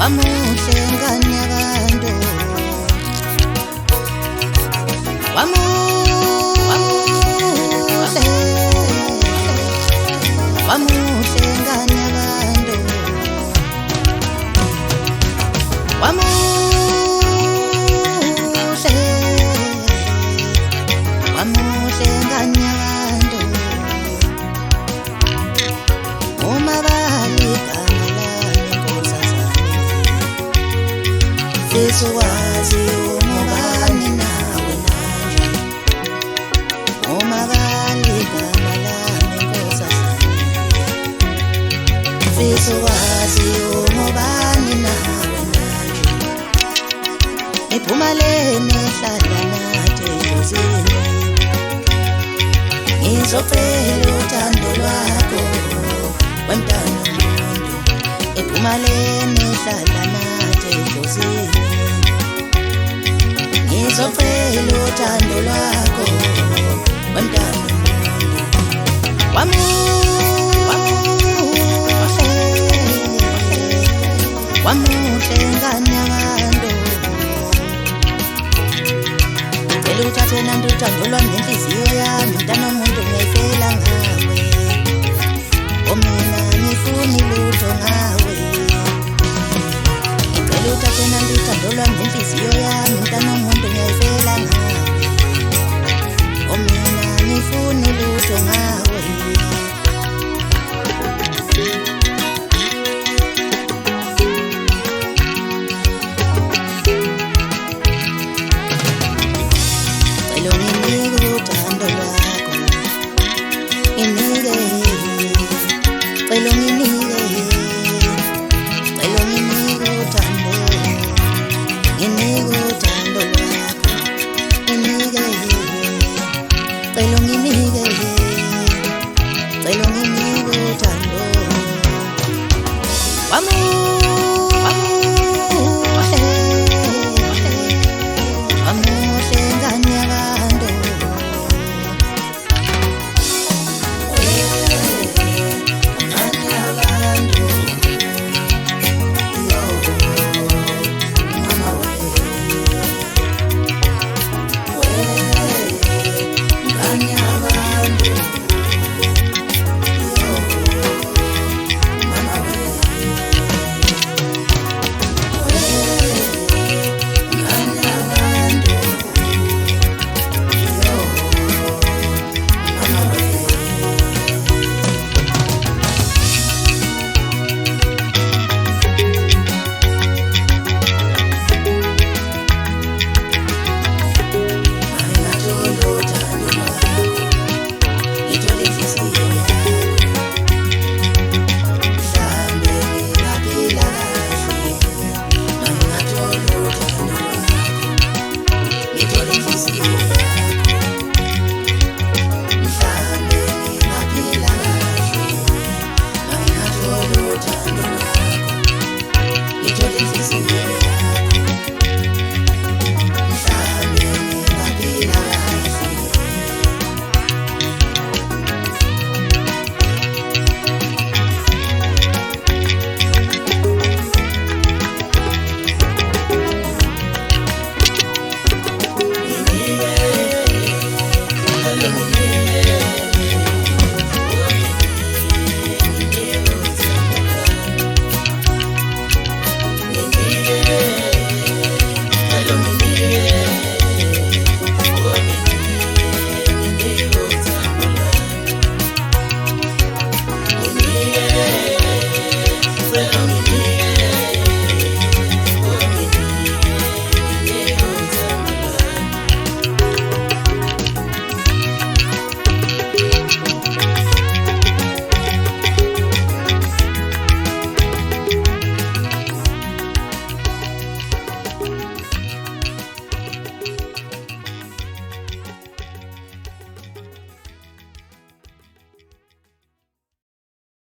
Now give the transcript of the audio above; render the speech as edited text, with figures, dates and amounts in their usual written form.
wamuhle ngane yabantu wamuhle ngane yabantu wamuhle ngane yabantu uma baligama lami nkosazana sesokwazi ungubani nawe manje uma baligama lami nkosazana sesokwazi ungubani nawe manje iphumaleni ehlala nathi edlozini ngizocela uthando lwakho wemntana umuntu ephumaleni ehlala nathi edlozini ngizocela uthando lwakho wemntana umuntu wamuhle ngane yabantu ngicela uthathe nanti uthando lwami ngenhliziyo yami mntana umuntu ngiyayifela ngawe omina ngifuni lutho ngawe ngicela uthathe nanti uthando lwami ngenhliziyo yami mntana umuntu ngiyayifela ngawe omina ngifuni lutho ngawe Hallelujah.